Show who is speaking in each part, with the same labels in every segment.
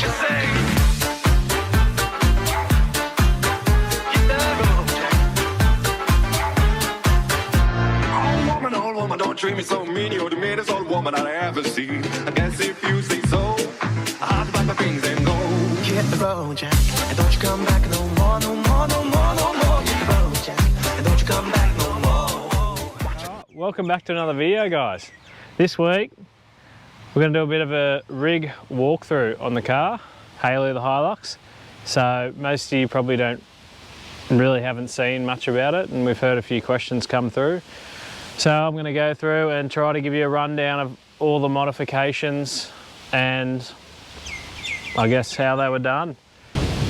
Speaker 1: you say? Old woman, don't treat me so mean. You're the meanest old woman that I ever seen. I guess if you say so, I'll pack my things and go. Hit the road, Jack, and don't you come back no more, no more, no more, no more. Hit the road, Jack, and don't you come back no more.
Speaker 2: Welcome back to another video, guys. This week we're going to do a bit of a rig walkthrough on the car, Haley the Hilux. So most of you probably haven't seen much about it, and we've heard a few questions come through. So I'm going to go through and try to give you a rundown of all the modifications and I guess how they were done.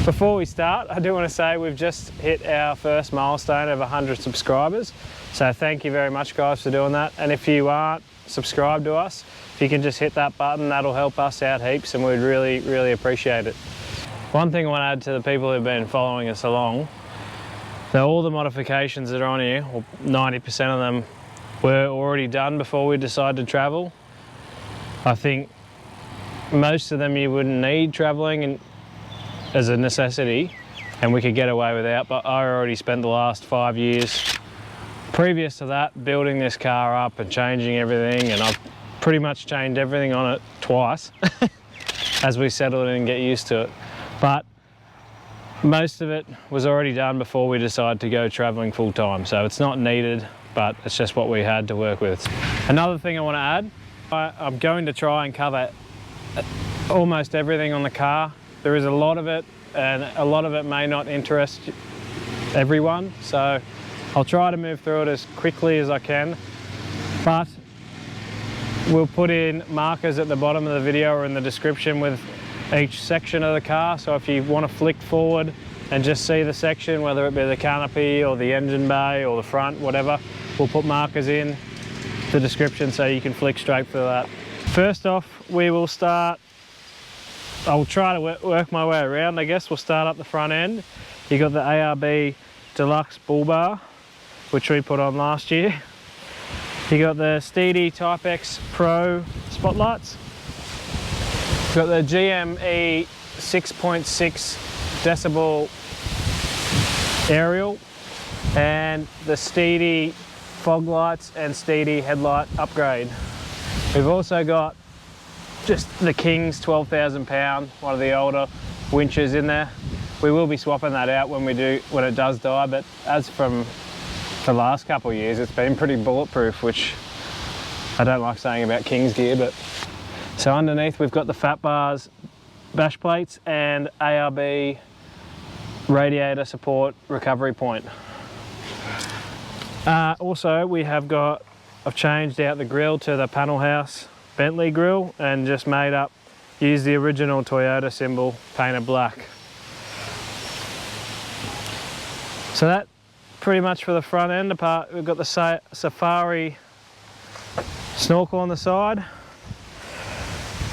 Speaker 2: Before we start, I do want to say we've just hit our first milestone of 100 subscribers. So thank you very much, guys, for doing that. And if you aren't subscribed to us, if you can just hit that button, that'll help us out heaps and we'd really, really appreciate it. One thing I want to add to the people who've been following us along, that all the modifications that are on here, or 90% of them, were already done before we decided to travel. I think most of them you wouldn't need travelling as a necessity and we could get away without, but I already spent the last 5 years previous to that building this car up and changing everything, and I've pretty much changed everything on it twice as we settled in and get used to it. But most of it was already done before we decided to go travelling full time, so it's not needed, but it's just what we had to work with. Another thing I want to add, I'm going to try and cover almost everything on the car. There is a lot of it, and a lot of it may not interest everyone, so I'll try to move through it as quickly as I can, but we'll put in markers at the bottom of the video or in the description with each section of the car, so if you want to flick forward and just see the section, whether it be the canopy or the engine bay or the front, whatever, we'll put markers in the description so you can flick straight through that. First off, we will start, I'll try to work my way around, I guess. We'll start up the front end. You got the ARB Deluxe Bull bar, which we put on last year. You got the Stedi Type X Pro spotlights. Got the GME 6.6 decibel aerial and the Stedi fog lights and Stedi headlight upgrade. We've also got just the King's 12,000 pound, one of the older winches in there. We will be swapping that out when it does die, but as from the last couple of years, it's been pretty bulletproof, which I don't like saying about King's gear. But so underneath we've got the fat bars, bash plates and ARB radiator support recovery point. Also I've changed out the grille to the panel house Bentley grille and just used the original Toyota symbol painted black. So that pretty much for the front end. Apart, we've got the Safari snorkel on the side.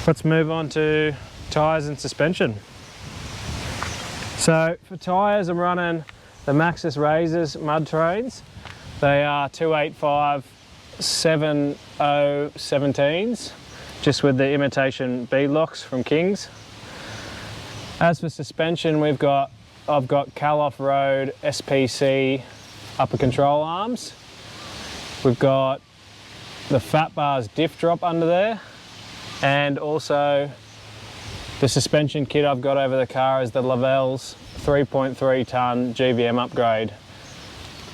Speaker 2: Let's move on to tyres and suspension. So for tyres, I'm running the Maxxis Razors mud trains. They are 285 7017s, just with the imitation bead locks from King's. As for suspension, I've got Cal-Off Road SPC upper control arms. We've got the Fat Bars diff drop under there, and also the suspension kit I've got over the car is the Lavelle's 3.3 tonne GVM upgrade,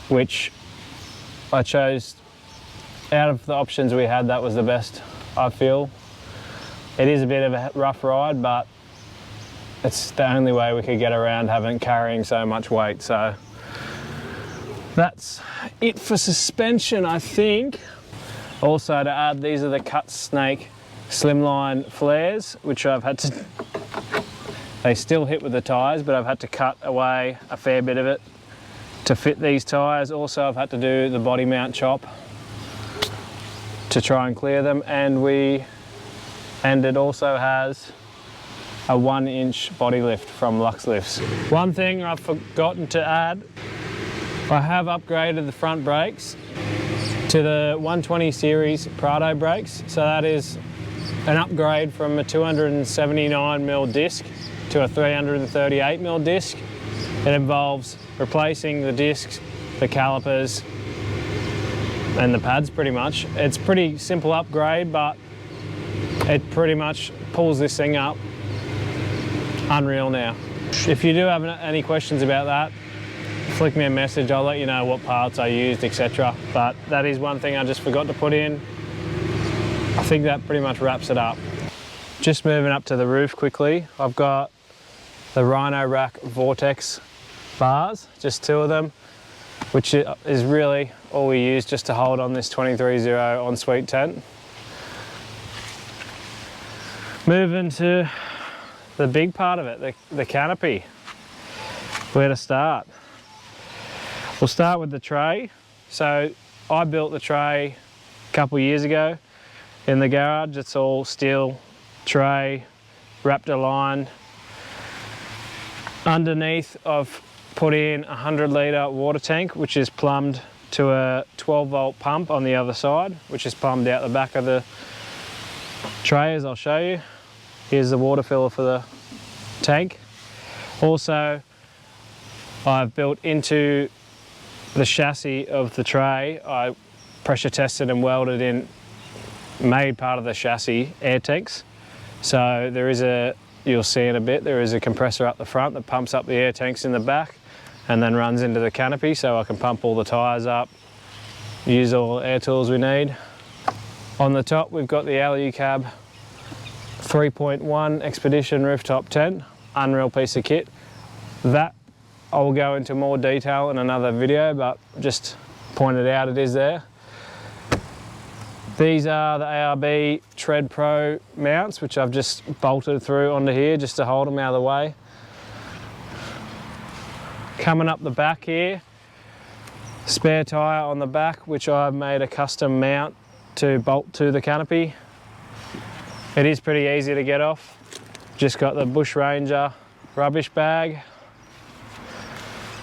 Speaker 2: which I chose out of the options we had. That was the best, I feel. It is a bit of a rough ride, but it's the only way we could get around carrying so much weight. So that's it for suspension, I think. Also to add, these are the Cut Snake slimline flares, which they still hit with the tyres, but I've had to cut away a fair bit of it to fit these tyres. Also, I've had to do the body mount chop to try and clear them, and it also has a 1-inch body lift from Lux Lifts. One thing I've forgotten to add, I have upgraded the front brakes to the 120 series Prado brakes. So that is an upgrade from a 279mm disc to a 338mm disc. It involves replacing the discs, the calipers, and the pads pretty much. It's a pretty simple upgrade, but it pretty much pulls this thing up unreal now. If you do have any questions about that, flick me a message, I'll let you know what parts I used, etc. But that is one thing I just forgot to put in. I think that pretty much wraps it up. Just moving up to the roof quickly, I've got the Rhino Rack Vortex bars, just 2 of them, which is really all we use just to hold on this 23.0 ensuite tent. Moving to the big part of it, the canopy. Where to start? We'll start with the tray. So I built the tray a couple of years ago in the garage. It's all steel tray, Raptor line. Underneath I've put in a 100-litre water tank, which is plumbed to a 12-volt pump on the other side, which is plumbed out the back of the tray, as I'll show you. Here's the water filler for the tank. Also, I've built into the chassis of the tray, I pressure tested and welded in, made part of the chassis air tanks. So there is a, you'll see in a bit, there is a compressor up the front that pumps up the air tanks in the back and then runs into the canopy, so I can pump all the tyres up, use all the air tools we need. On the top we've got the AluCab 3.1 Expedition rooftop tent, unreal piece of kit. That I will go into more detail in another video, but just pointed out it is there. These are the ARB Tread Pro mounts, which I've just bolted through onto here just to hold them out of the way. Coming up the back here, spare tyre on the back, which I've made a custom mount to bolt to the canopy. It is pretty easy to get off. Just got the Bush Ranger rubbish bag,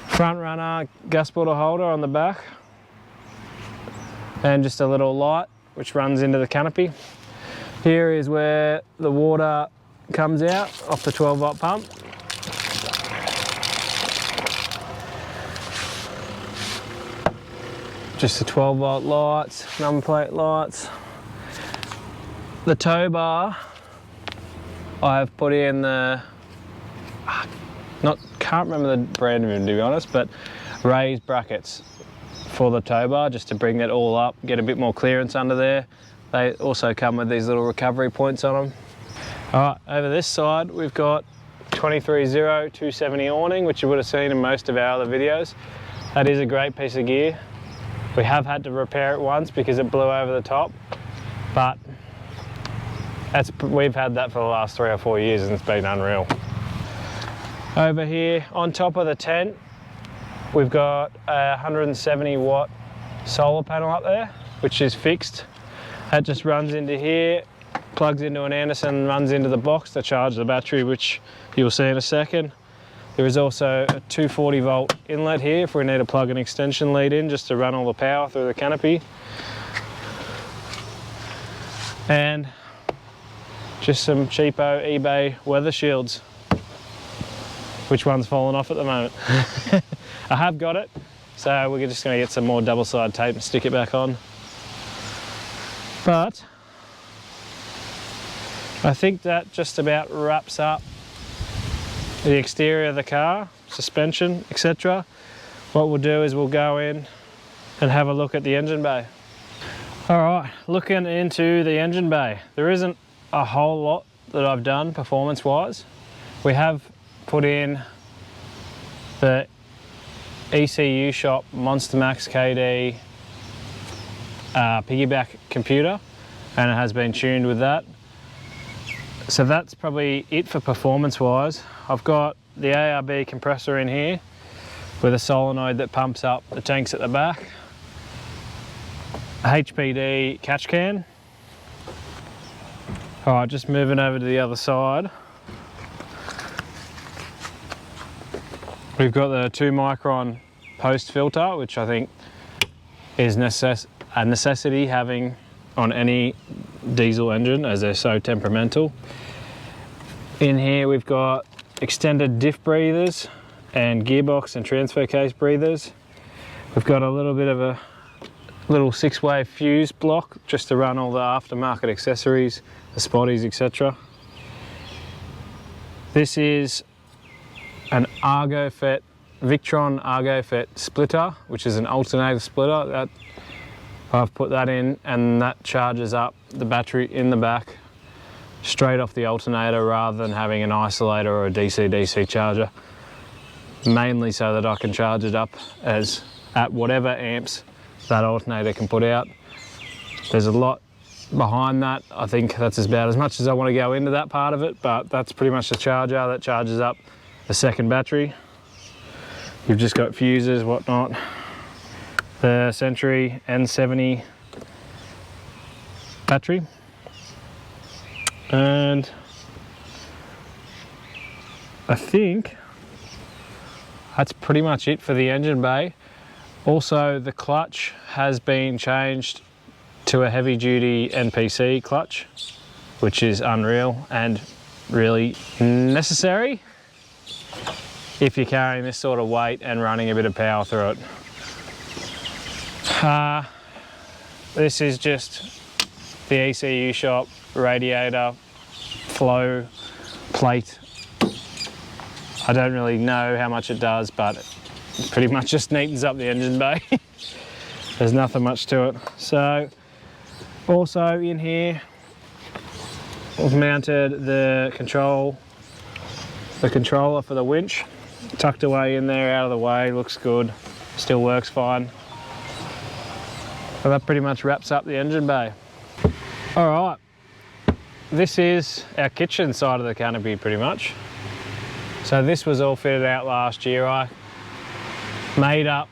Speaker 2: front runner gas bottle holder on the back, and just a little light which runs into the canopy. Here is where the water comes out off the 12-volt pump. Just the 12-volt lights, number plate lights. The tow bar, I've put in the, can't remember the brand of them to be honest, but raised brackets for the tow bar just to bring it all up, get a bit more clearance under there. They also come with these little recovery points on them. All right, over this side we've got 23.0 270 awning, which you would have seen in most of our other videos. That is a great piece of gear. We have had to repair it once because it blew over the top, but we've had that for the last 3 or 4 years and it's been unreal. Over here on top of the tent, we've got a 170 watt solar panel up there, which is fixed. That just runs into here, plugs into an Anderson, runs into the box to charge the battery, which you'll see in a second. There is also a 240 volt inlet here if we need to plug an extension lead in just to run all the power through the canopy. And just some cheapo eBay weather shields. Which one's fallen off at the moment. I have got it, so we're just going to get some more double-sided tape and stick it back on. But I think that just about wraps up the exterior of the car, suspension, etc. What we'll do is we'll go in and have a look at the engine bay. All right, looking into the engine bay. There isn't a whole lot that I've done performance-wise. We have put in the ECU Shop Monster Max KD piggyback computer, and it has been tuned with that. So that's probably it for performance-wise. I've got the ARB compressor in here with a solenoid that pumps up the tanks at the back. A HPD catch can. All right, just moving over to the other side. We've got the 2 micron post filter, which I think is a necessity having on any diesel engine as they're so temperamental. In here we've got extended diff breathers and gearbox and transfer case breathers. We've got a little bit of a little 6-way fuse block just to run all the aftermarket accessories, the spotties, etc. This is an Victron ArgoFET splitter, which is an alternator splitter. That I've put that in, and that charges up the battery in the back straight off the alternator rather than having an isolator or a DC-DC charger, mainly so that I can charge it up as at whatever amps that alternator can put out. There's a lot behind that. I think that's about as much as I want to go into that part of it, but that's pretty much the charger that charges up the second battery. You've just got fuses, whatnot. The Century N70 battery. And I think that's pretty much it for the engine bay. Also, the clutch has been changed to a heavy duty NPC clutch, which is unreal and really necessary if you're carrying this sort of weight and running a bit of power through it. This is just the ECU shop radiator flow plate. I don't really know how much it does, but it pretty much just neatens up the engine bay. There's nothing much to it. So also in here we've mounted the controller for the winch, tucked away in there, out of the way, looks good, still works fine. So that pretty much wraps up the engine bay. All right, this is our kitchen side of the Canopy pretty much. So this was all fitted out last year. I made up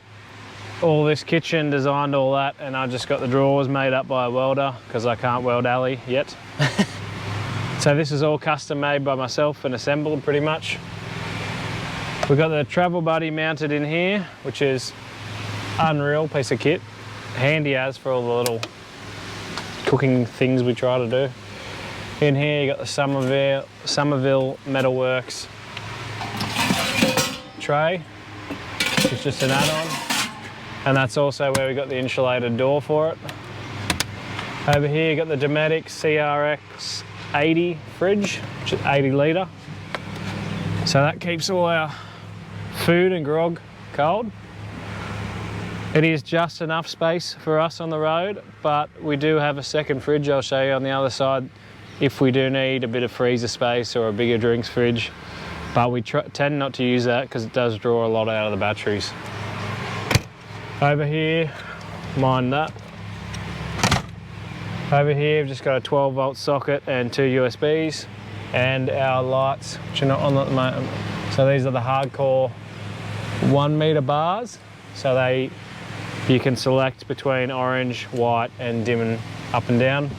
Speaker 2: all this kitchen, designed all that, and I just got the drawers made up by a welder because I can't weld alley yet. So this is all custom made by myself and assembled pretty much. We've got the travel buddy mounted in here, which is unreal piece of kit. Handy as for all the little cooking things we try to do. In here you got the Somerville Metalworks tray, which is just an add-on, and that's also where we got the insulated door for it. Over here you got the Dometic CRX 80 fridge, which is 80 litre. So that keeps all our food and grog cold. It is just enough space for us on the road, but we do have a second fridge I'll show you on the other side if we do need a bit of freezer space or a bigger drinks fridge. But we tend not to use that because it does draw a lot out of the batteries. Over here, mind that. Over here we've just got a 12-volt socket and 2 USBs, and our lights, which are not on at the moment. So these are the hardcore 1 meter bars. So you can select between orange, white, and dim and up and down.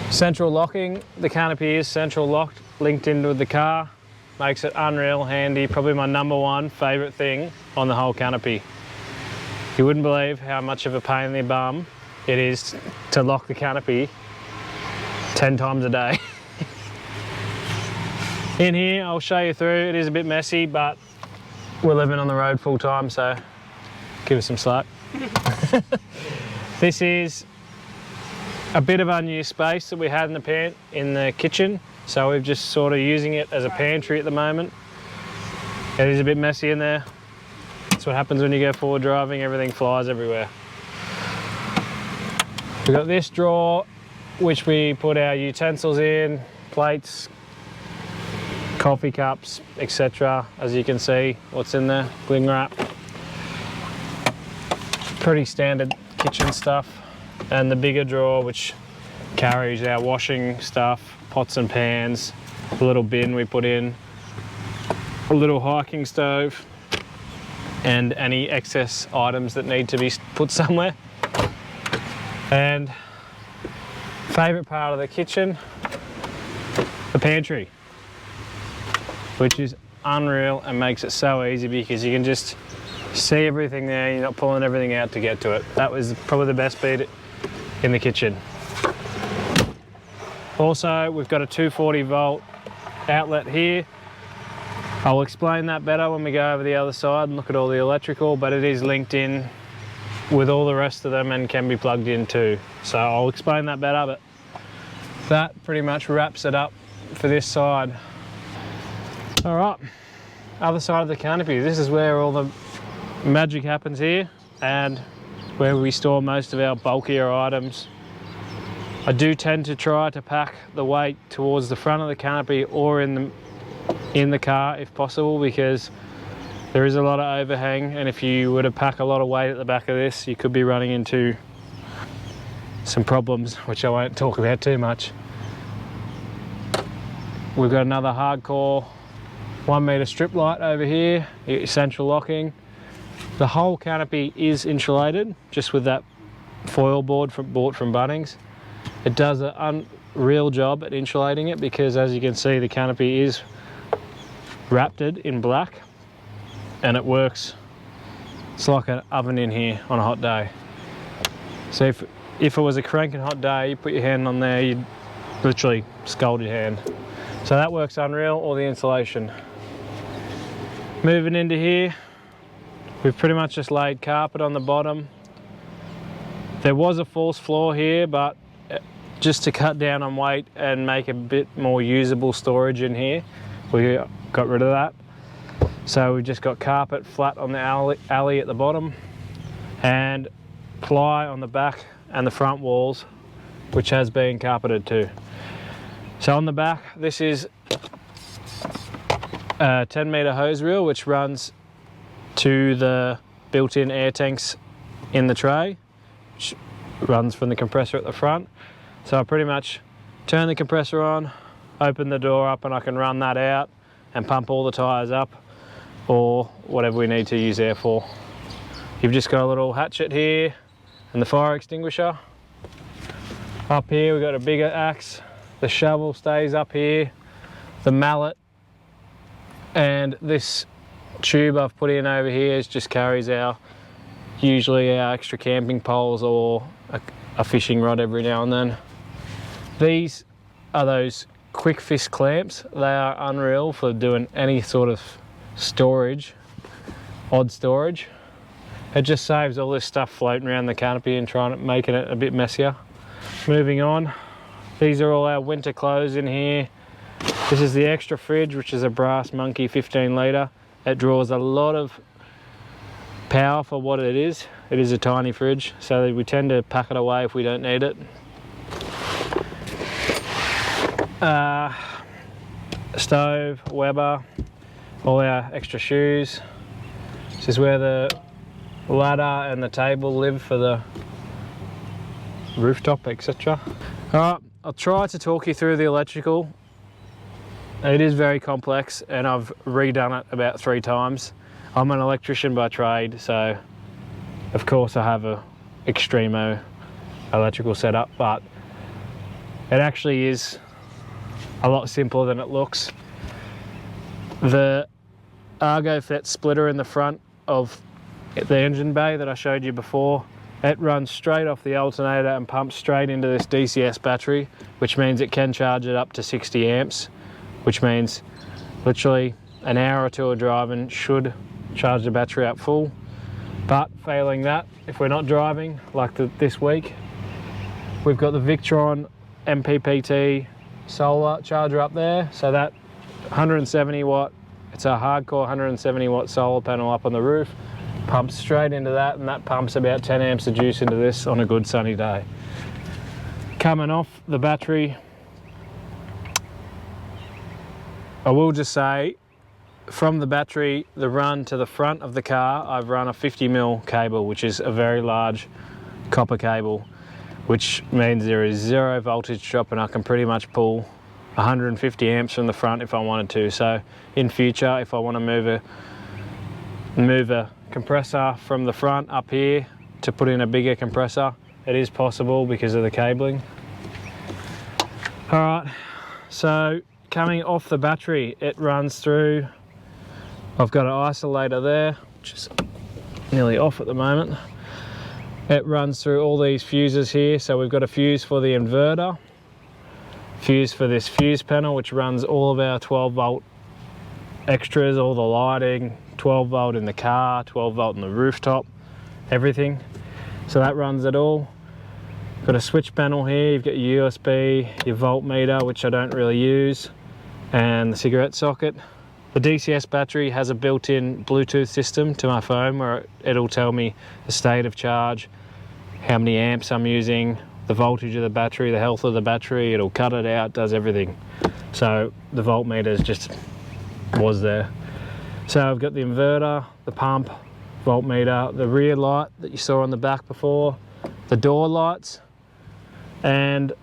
Speaker 2: Central locking, the Canopy is central locked, linked into the car. Makes it unreal handy, probably my #1 favourite thing on the whole Canopy. You wouldn't believe how much of a pain in the bum it is to lock the Canopy 10 times a day. In here, I'll show you through, it is a bit messy, but we're living on the road full time, so give us some slack. This is a bit of unused space that we had in the kitchen, so we're just sort of using it as a pantry at the moment. It is a bit messy in there. That's what happens when you go forward driving, everything flies everywhere. We've got this drawer, which we put our utensils in, plates, coffee cups, etc. As you can see, what's in there, cling wrap. Pretty standard kitchen stuff. And the bigger drawer, which carries our washing stuff, pots and pans, a little bin we put in, a little hiking stove, and any excess items that need to be put somewhere. And favourite part of the kitchen, the pantry, which is unreal and makes it so easy because you can just see everything there, you're not pulling everything out to get to it. That was probably the best bit in the kitchen. Also, we've got a 240 volt outlet here. I'll explain that better when we go over the other side and look at all the electrical, but it is linked in with all the rest of them and can be plugged in too. So I'll explain that better, but that pretty much wraps it up for this side. All right, other side of the canopy. This is where all the magic happens here and where we store most of our bulkier items. I do tend to try to pack the weight towards the front of the canopy or in the car if possible, because there is a lot of overhang, and if you were to pack a lot of weight at the back of this, you could be running into some problems, which I won't talk about too much. We've got another hardcore 1 metre strip light over here, central locking. The whole canopy is insulated, just with that foil board bought from Bunnings. It does an unreal job at insulating it, because as you can see, the canopy is wrapped in black and it works. It's like an oven in here on a hot day. So if it was a cranking hot day, you put your hand on there, you'd literally scald your hand. So that works unreal, or the insulation. Moving into here, we've pretty much just laid carpet on the bottom. There was a false floor here, but just to cut down on weight and make a bit more usable storage in here, we got rid of that. So we've just got carpet flat on the alley at the bottom and ply on the back and the front walls, which has been carpeted too. So on the back, this is a 10 metre hose reel which runs to the built-in air tanks in the tray, which runs from the compressor at the front. So I pretty much turn the compressor on, open the door up, and I can run that out and pump all the tyres up, or whatever we need to use air for. You've just got a little hatchet here and the fire extinguisher. Up here we've got a bigger axe. The shovel stays up here, the mallet, and this tube I've put in over here just carries usually our extra camping poles or a fishing rod every now and then. These are those quick fist clamps. They are unreal for doing any sort of storage, odd storage. It just saves all this stuff floating around the canopy and making it a bit messier. Moving on, these are all our winter clothes in here. This is the extra fridge, which is a Brass Monkey 15 litre. It draws a lot of power for what it is. It is a tiny fridge, so we tend to pack it away if we don't need it. Stove, Weber, all our extra shoes. This is where the ladder and the table live for the rooftop, etc. Alright, I'll try to talk you through the electrical. It is very complex and I've redone it about 3 times. I'm an electrician by trade, so of course I have a extremo electrical setup, but it actually is a lot simpler than it looks. The Argo FET splitter in the front of the engine bay that I showed you before, it runs straight off the alternator and pumps straight into this DCS battery, which means it can charge it up to 60 amps, which means literally an hour or 2 of driving should charge the battery up full. But failing that, if we're not driving like this week, we've got the Victron MPPT solar charger up there. So that 170 watt, it's a hardcore 170 watt solar panel up on the roof, pumps straight into that, and that pumps about 10 amps of juice into this on a good sunny day. Coming off the battery, I will just say, from the battery, the run to the front of the car, I've run a 50mm cable, which is a very large copper cable, which means there is 0 voltage drop, and I can pretty much pull 150 amps from the front if I wanted to. So in future, if I want to move a compressor from the front up here to put in a bigger compressor, it is possible because of the cabling. All right, so coming off the battery, it runs through, I've got an isolator there, which is nearly off at the moment. It runs through all these fuses here. So we've got a fuse for the inverter, fuse for this fuse panel, which runs all of our 12 volt extras, all the lighting, 12 volt in the car, 12 volt in the rooftop, everything. So that runs it all. Got a switch panel here, you've got your USB, your voltmeter, which I don't really use, and the cigarette socket. The DCS battery has a built-in Bluetooth system to my phone where it'll tell me the state of charge, how many amps I'm using, the voltage of the battery, the health of the battery. It'll cut it out, does everything. So the voltmeter just was there. So I've got the inverter, the pump, voltmeter, the rear light that you saw on the back before, the door lights, and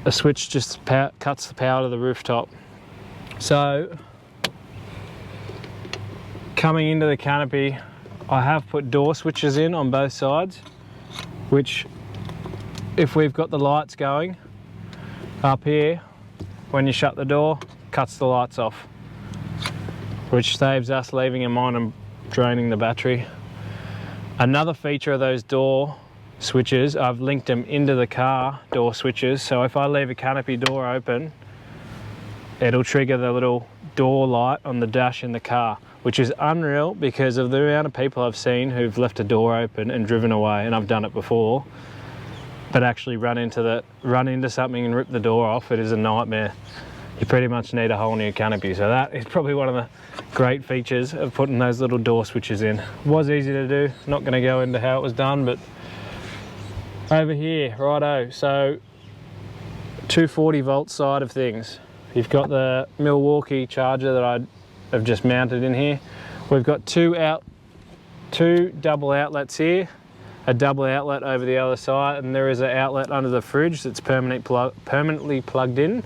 Speaker 2: a switch just cuts the power to the rooftop. So coming into the canopy, I have put door switches in on both sides, which if we've got the lights going up here, when you shut the door, cuts the lights off, which saves us leaving them on and draining the battery. Another feature of those door switches, I've linked them into the car door switches, so if I leave a canopy door open, it'll trigger the little door light on the dash in the car, which is unreal because of the amount of people I've seen who've left a door open and driven away, and I've done it before, but actually run into something and rip the door off. It is a nightmare. You pretty much need a whole new canopy. So that is probably one of the great features of putting those little door switches in. It was easy to do, not going to go into how it was done, but over here, righto, so 240 volt side of things. You've got the Milwaukee charger that I have just mounted in here. We've got two double outlets here, a double outlet over the other side, and there is an outlet under the fridge that's permanently plugged in.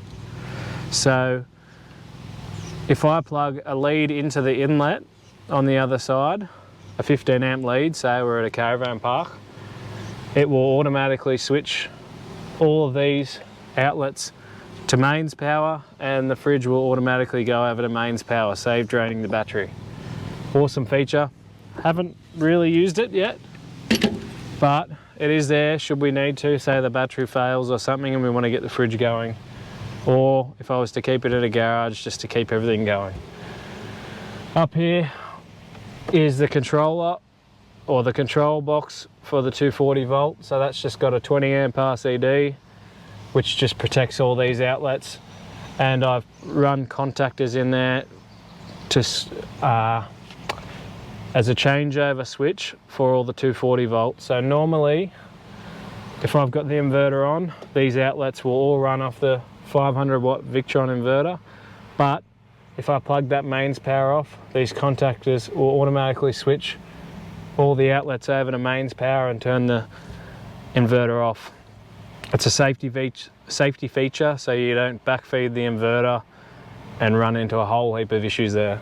Speaker 2: So if I plug a lead into the inlet on the other side, a 15 amp lead, say we're at a caravan park, it will automatically switch all of these outlets to mains power, and the fridge will automatically go over to mains power, save draining the battery. Awesome feature. Haven't really used it yet, but it is there should we need to, say the battery fails or something and we want to get the fridge going, or if I was to keep it in a garage just to keep everything going. Up here is the controller, or the control box for the 240 volt. So that's just got a 20 amp RCD, which just protects all these outlets. And I've run contactors in there to as a changeover switch for all the 240 volts. So normally, if I've got the inverter on, these outlets will all run off the 500 watt Victron inverter. But if I plug that mains power off, these contactors will automatically switch all the outlets over to mains power and turn the inverter off. It's a safety feature, so you don't backfeed the inverter and run into a whole heap of issues there.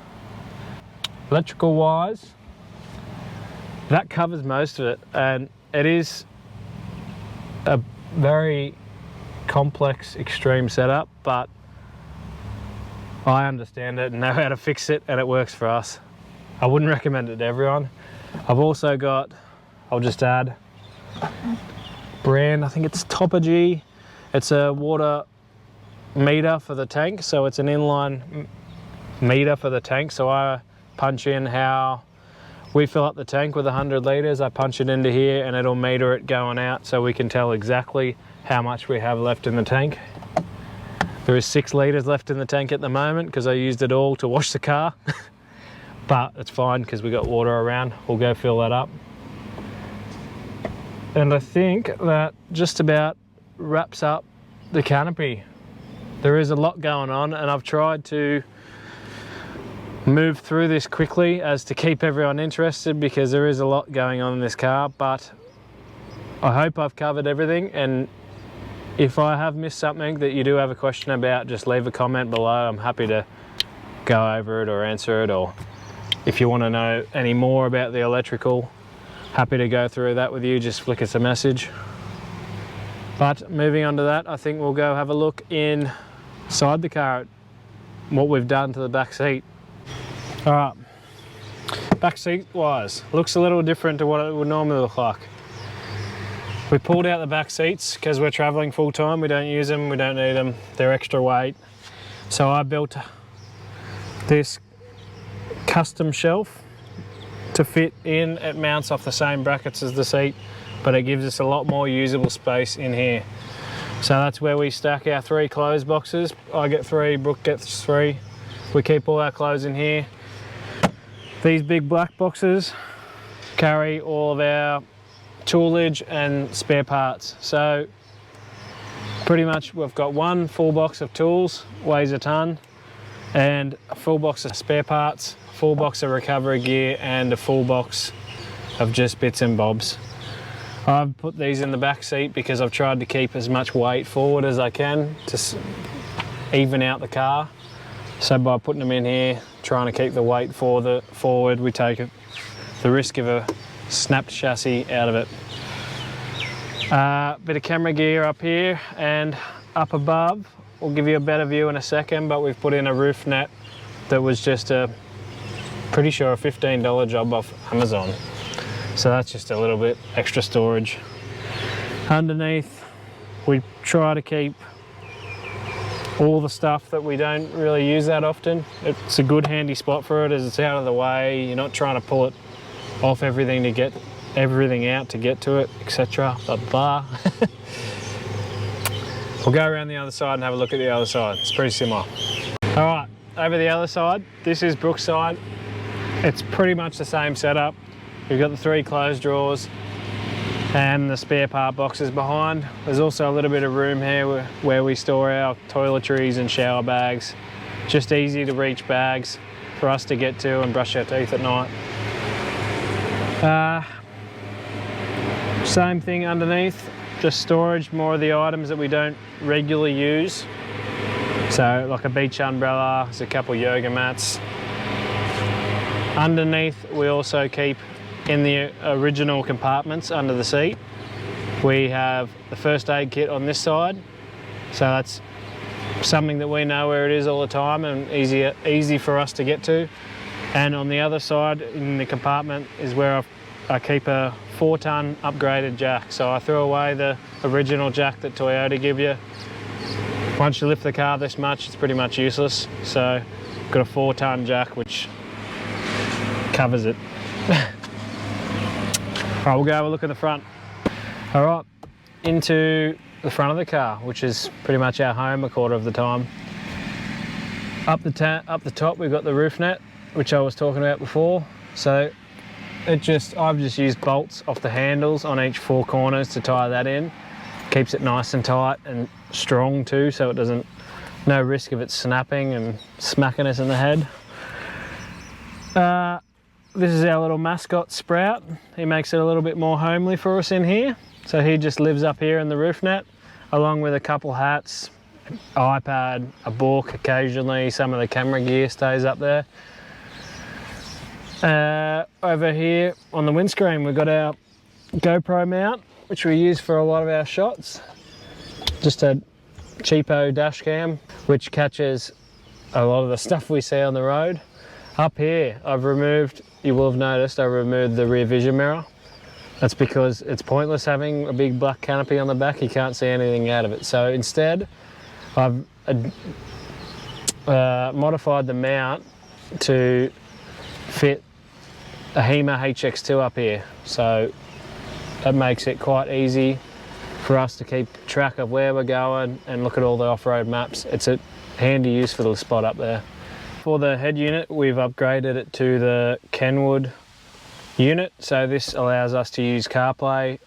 Speaker 2: Electrical wise, that covers most of it, and it is a very complex, extreme setup, but I understand it and know how to fix it, and it works for us. I wouldn't recommend it to everyone. I've also got, I'll just add, brand, I think it's Topogy. It's a water meter for the tank, so it's an inline meter for the tank. So I punch in how we fill up the tank with 100 litres. I punch it into here and it'll meter it going out, so we can tell exactly how much we have left in the tank. There is 6 litres left in the tank at the moment because I used it all to wash the car. But it's fine because we got water around. We'll go fill that up. And I think that just about wraps up the canopy. There is a lot going on, and I've tried to move through this quickly as to keep everyone interested because there is a lot going on in this car, but I hope I've covered everything. And if I have missed something that you do have a question about, just leave a comment below. I'm happy to go over it or answer it, or if you want to know any more about the electrical, happy to go through that with you. Just flick us a message. But moving on to that, I think we'll go have a look inside the car at what we've done to the back seat. All right, back seat wise, looks a little different to what it would normally look like. We pulled out the back seats because we're traveling full time. We don't use them, we don't need them. They're extra weight. So I built this custom shelf to fit in. It mounts off the same brackets as the seat, but it gives us a lot more usable space in here. So that's where we stack our 3 clothes boxes. I get 3, Brooke gets 3. We keep all our clothes in here. These big black boxes carry all of our toolage and spare parts. So pretty much we've got 1 full box of tools, weighs a ton, and a full box of spare parts, a full box of recovery gear, and a full box of just bits and bobs. I've put these in the back seat because I've tried to keep as much weight forward as I can to even out the car. So by putting them in here, trying to keep the weight forward, we take the risk of a snapped chassis out of it. Bit of camera gear up here and up above. We'll give you a better view in a second, but we've put in a roof net that was just pretty sure a $15 job off Amazon. So that's just a little bit extra storage. Underneath, we try to keep all the stuff that we don't really use that often. It's a good handy spot for it as it's out of the way. You're not trying to pull it off everything to get everything out to get to it, etc. Blah, blah. We'll go around the other side and have a look at the other side. It's pretty similar. All right, over the other side, this is Brooke's side. It's pretty much the same setup. We've got the 3 closed drawers and the spare part boxes behind. There's also a little bit of room here where we store our toiletries and shower bags. Just easy to reach bags for us to get to and brush our teeth at night. Same thing underneath, just storage, more of the items that we don't regularly use. So like a beach umbrella, there's a couple yoga mats. Underneath we also keep, in the original compartments under the seat, we have the first aid kit on this side. So that's something that we know where it is all the time and easy for us to get to. And on the other side in the compartment is where I keep a 4-ton upgraded jack. So I threw away the original jack that Toyota give you. Once you lift the car this much, it's pretty much useless. So got a 4-ton jack which covers it. All right, we'll go have a look at the front. All right, into the front of the car, which is pretty much our home a quarter of the time. Up the top, we've got the roof net, which I was talking about before. So I've just used bolts off the handles on each 4 corners to tie that in. Keeps it nice and tight and strong too, so it doesn't, no risk of it snapping and smacking us in the head. This is our little mascot Sprout. He makes it a little bit more homely for us in here. So he just lives up here in the roof net, along with a couple hats, an iPad, a book occasionally, some of the camera gear stays up there. Over here on the windscreen we've got our GoPro mount, which we use for a lot of our shots. Just a cheapo dash cam, which catches a lot of the stuff we see on the road. Up here, you will have noticed, I removed the rear vision mirror. That's because it's pointless having a big black canopy on the back. You can't see anything out of it. So instead, I've modified the mount to fit a HEMA HX2 up here. So that makes it quite easy for us to keep track of where we're going and look at all the off-road maps. It's a handy use for the spot up there. For the head unit, we've upgraded it to the Kenwood unit. So this allows us to use CarPlay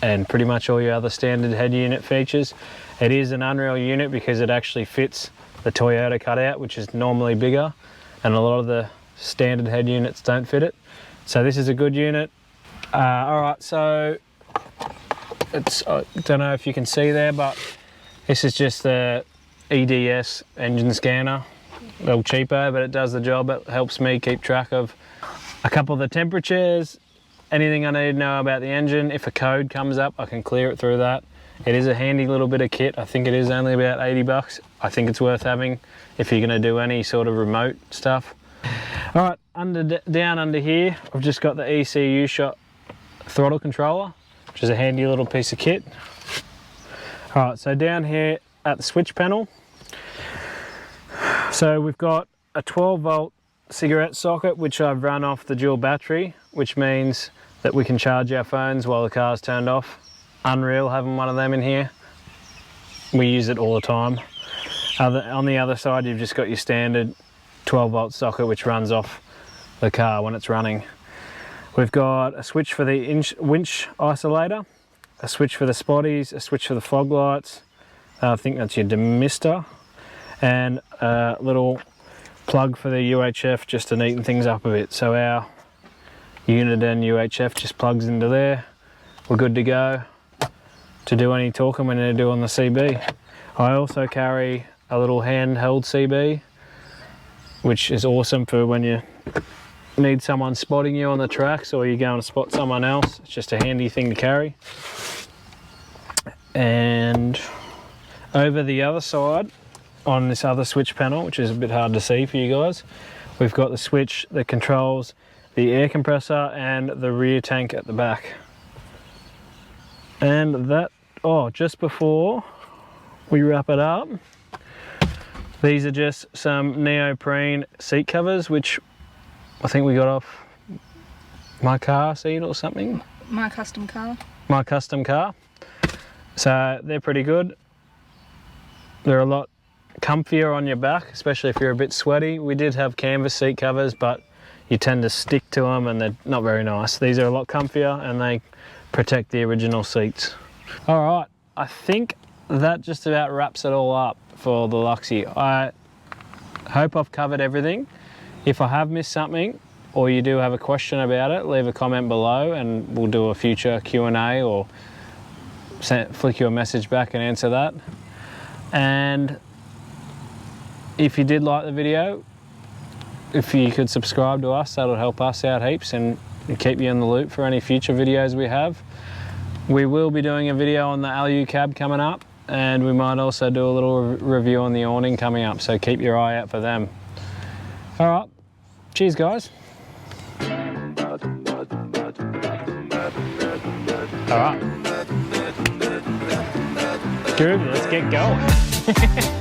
Speaker 2: and pretty much all your other standard head unit features. It is an Unreal unit because it actually fits the Toyota cutout, which is normally bigger, and a lot of the standard head units don't fit it. So this is a good unit. All right, so I don't know if you can see there, but this is just the EDS engine scanner. A little cheaper, but it does the job. It helps me keep track of a couple of the temperatures, anything I need to know about the engine. If a code comes up, I can clear it through that. It is a handy little bit of kit. I think it is only about 80 bucks. I think it's worth having if you're going to do any sort of remote stuff. All right, down under here, I've just got the ECU shot throttle controller. which is a handy little piece of kit. All right, so down here at the switch panel, so we've got a 12-volt cigarette socket, which I've run off the dual battery, which means that we can charge our phones while the car's turned off. Unreal having one of them in here. We use it all the time. On the other side, you've just got your standard 12-volt socket, which runs off the car when it's running. We've got a switch for the winch isolator, a switch for the spotties, a switch for the fog lights. I think that's your demister, and a little plug for the UHF just to neaten things up a bit. So our Uniden UHF just plugs into there. We're good to go to do any talking we need to do on the CB. I also carry a little handheld CB, which is awesome for when you need someone spotting you on the tracks or you're going to spot someone else. It's just a handy thing to carry. And over the other side, on this other switch panel, which is a bit hard to see for you guys, we've got the switch that controls the air compressor and the rear tank at the back. And that, just before we wrap it up, these are just some neoprene seat covers, which I think we got off My Car Seat or something.
Speaker 3: My custom car.
Speaker 2: My custom car. So they're pretty good. They're a lot comfier on your back, especially if you're a bit sweaty. We did have canvas seat covers, but you tend to stick to them and they're not very nice. These are a lot comfier and they protect the original seats. All right, I think that just about wraps it all up for the Luxy. I hope I've covered everything. If I have missed something or you do have a question about it, leave a comment below and we'll do a future Q&A or flick you a message back and answer that. And if you did like the video, if you could subscribe to us, that'll help us out heaps and keep you in the loop for any future videos we have. We will be doing a video on the LU cab coming up, and we might also do a little review on the awning coming up, so keep your eye out for them. All right, cheers guys. All right, good, let's get going.